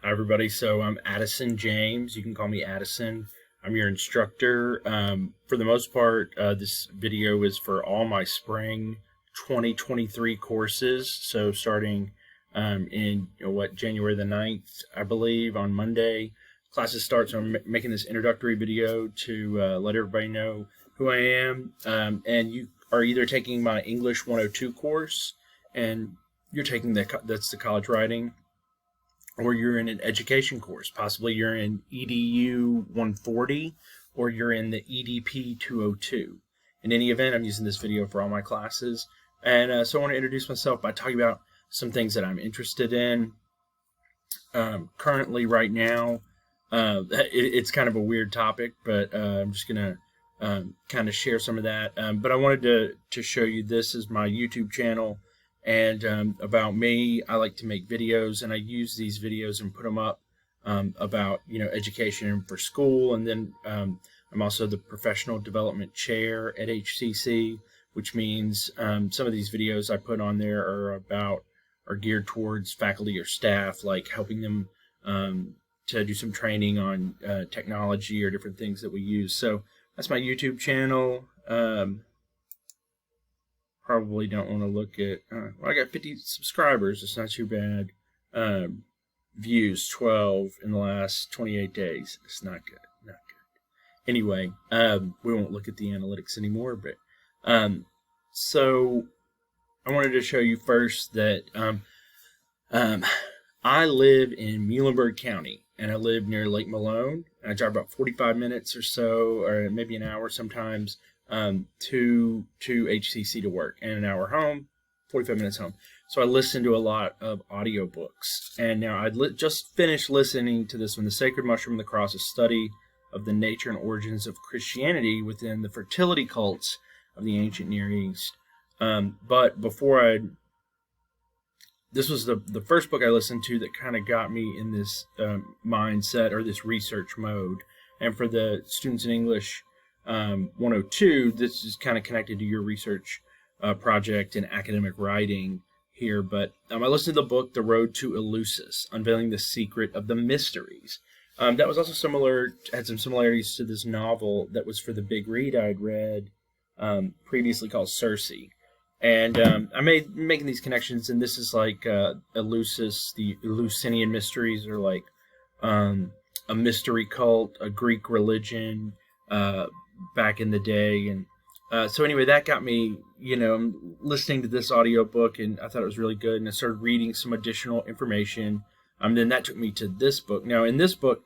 Hi, everybody. So I'm Addison James. You can call me Addison. I'm your instructor. For the most part, this video is for all my spring 2023 courses. So starting in January the 9th, I believe, on Monday, classes start. So I'm making this introductory video to let everybody know who I am. And you are either taking my English 102 course, and you're taking that's the college writing, or you're in an education course. Possibly you're in EDU 140 or you're in the EDP 202. In any event, I'm using this video for all my classes. And so I want to introduce myself by talking about some things that I'm interested in. Currently, right now, it's kind of a weird topic, but I'm just going to kind of share some of that. But I wanted to show you this is my YouTube channel. And about me, I like to make videos, and I use these videos and put them up about education for school. And then I'm also the professional development chair at HCC, which means some of these videos I put on there are geared towards faculty or staff, like helping them to do some training on technology or different things that we use. So that's my YouTube channel. Probably don't want to look at, I got 50 subscribers. It's not too bad. Views, 12 in the last 28 days. It's not good. Not good. Anyway, we won't look at the analytics anymore. But so I wanted to show you first that I live in Muhlenberg County, and I live near Lake Malone. I drive about 45 minutes or so, or maybe an hour sometimes, to HCC to work, and an hour home, 45 minutes home. So I listen to a lot of audiobooks. And now I just finished listening to this one, The Sacred Mushroom and the Cross, a study of the nature and origins of Christianity within the fertility cults of the ancient Near East. But before this was the first book I listened to that kind of got me in this mindset or this research mode. And for the students in English 102, this is kind of connected to your research project in academic writing here. But I listened to the book, The Road to Eleusis, Unveiling the Secret of the Mysteries. That was also had some similarities to this novel that was for the big read I'd read previously called Circe. And I making these connections, and this is like Eleusis, the Eleusinian mysteries, are like a mystery cult, a Greek religion, back in the day. And so anyway, that got me, I'm listening to this audiobook, and I thought it was really good, and I started reading some additional information. Then that took me to this book. Now, in this book,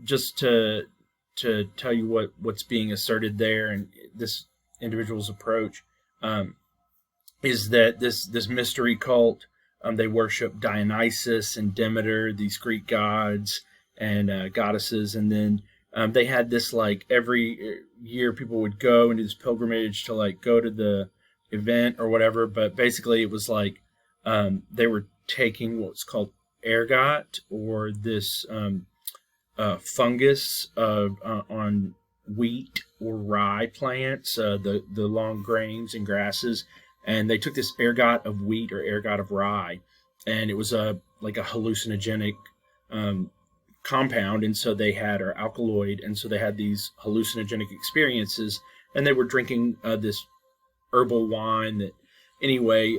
just to tell you what's being asserted there, and this individual's approach, is that this mystery cult, they worship Dionysus and Demeter, these Greek gods and goddesses, and then they had this, like, every year people would go and do this pilgrimage to, like, go to the event or whatever. But basically it was like they were taking what's called ergot, or this fungus on wheat or rye plants, the long grains and grasses. And they took this ergot of wheat or ergot of rye, and it was like a hallucinogenic compound, and so they had, or alkaloid, and so they had these hallucinogenic experiences, and they were drinking this herbal wine that, anyway,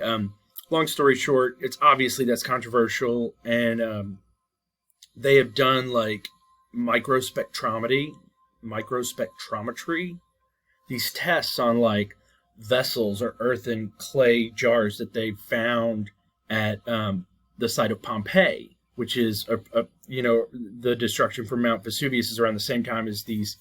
long story short, it's obviously that's controversial, and they have done like microspectrometry, these tests on like vessels or earthen clay jars that they found at the site of Pompeii, which is the destruction from Mount Vesuvius is around the same time as these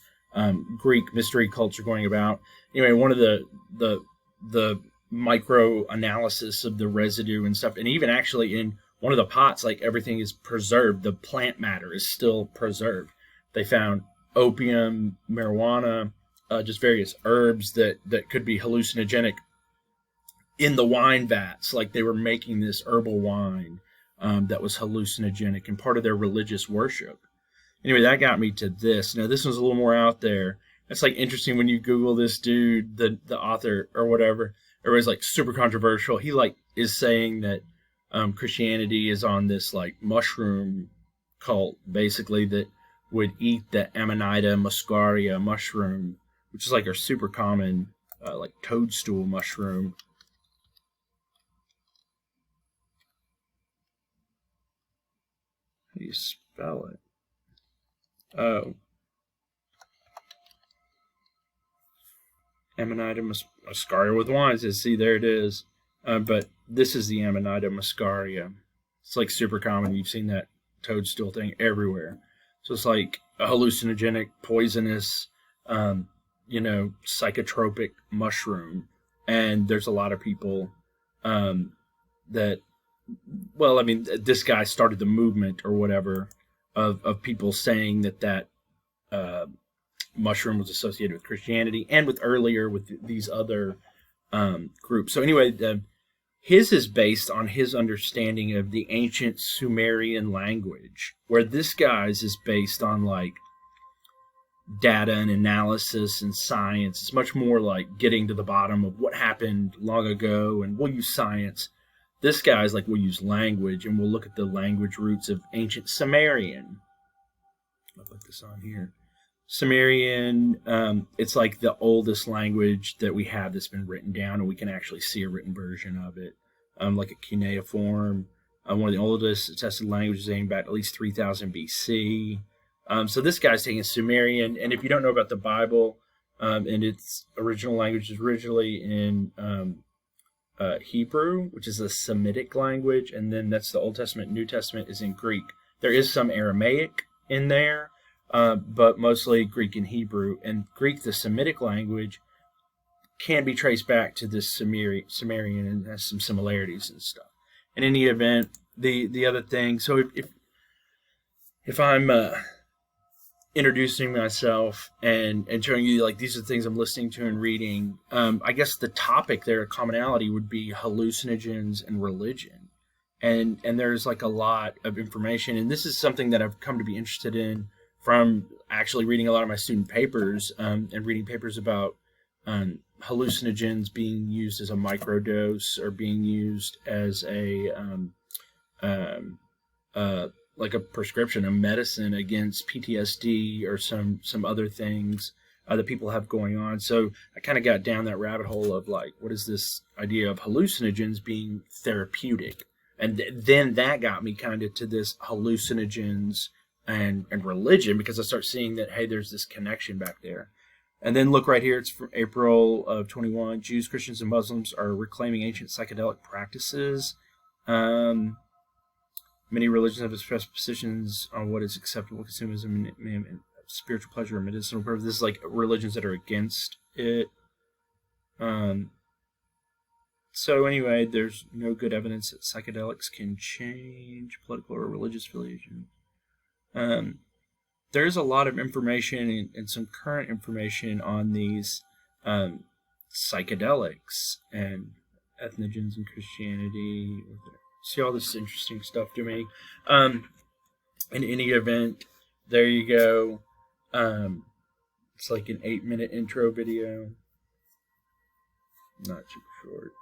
Greek mystery cults are going about. Anyway, one of the micro analysis of the residue and stuff, and even actually in one of the pots, like, everything is preserved. The plant matter is still preserved. They found opium, marijuana, just various herbs that could be hallucinogenic in the wine vats. Like, they were making this herbal wine that was hallucinogenic and part of their religious worship. Anyway, that got me to this. Now, this one's a little more out there. It's like interesting when you Google this dude, the author or whatever. Everybody's like super controversial. He like is saying that Christianity is on this like mushroom cult, basically, that would eat the Amanita muscaria mushroom, which is like a super common like toadstool mushroom. How do you spell it? Oh. Amanita muscaria with Y. See, there it is. But this is the Amanita muscaria. It's like super common. You've seen that toadstool thing everywhere. So it's like a hallucinogenic, poisonous, psychotropic mushroom. And there's a lot of people that, well, I mean, this guy started the movement or whatever of people saying that mushroom was associated with Christianity and with these other groups. So anyway, his is based on his understanding of the ancient Sumerian language, where this guy's is based on like data and analysis and science. It's much more like getting to the bottom of what happened long ago, and we'll use science. This guy's like, we'll use language, and we'll look at the language roots of ancient Sumerian. I'll put this on here. Sumerian, it's like the oldest language that we have that's been written down, and we can actually see a written version of it, like a cuneiform, one of the oldest attested languages dating back at least 3000 BC. So this guy's taking Sumerian, and if you don't know about the Bible, and its original language is originally in Hebrew, which is a Semitic language, and then that's the Old Testament. New Testament is in Greek. There is some Aramaic in there, but mostly Greek and Hebrew. And Greek, the Semitic language, can be traced back to this Sumerian and has some similarities and stuff. In any event, the other thing, so if I'm introducing myself and showing you like these are the things I'm listening to and reading, I guess the topic there, commonality, would be hallucinogens and religion. And there's like a lot of information, and this is something that I've come to be interested in from actually reading a lot of my student papers, and reading papers about hallucinogens being used as a microdose or being used as a like a prescription, a medicine against PTSD or some other things that people have going on. So I kind of got down that rabbit hole of like, what is this idea of hallucinogens being therapeutic? And then that got me kind of to this hallucinogens and religion, because I start seeing that, hey, there's this connection back there. And then look right here, it's from April of 21. Jews, Christians, and Muslims are reclaiming ancient psychedelic practices. Many religions have expressed positions on what is acceptable consumerism and spiritual pleasure or medicinal purpose. This is like religions that are against it. So anyway, there's no good evidence that psychedelics can change political or religious affiliation. There's a lot of information and some current information on these psychedelics and ethnogens and Christianity. See all this interesting stuff to me. In any event, there you go. It's like an 8-minute intro video. Not super short.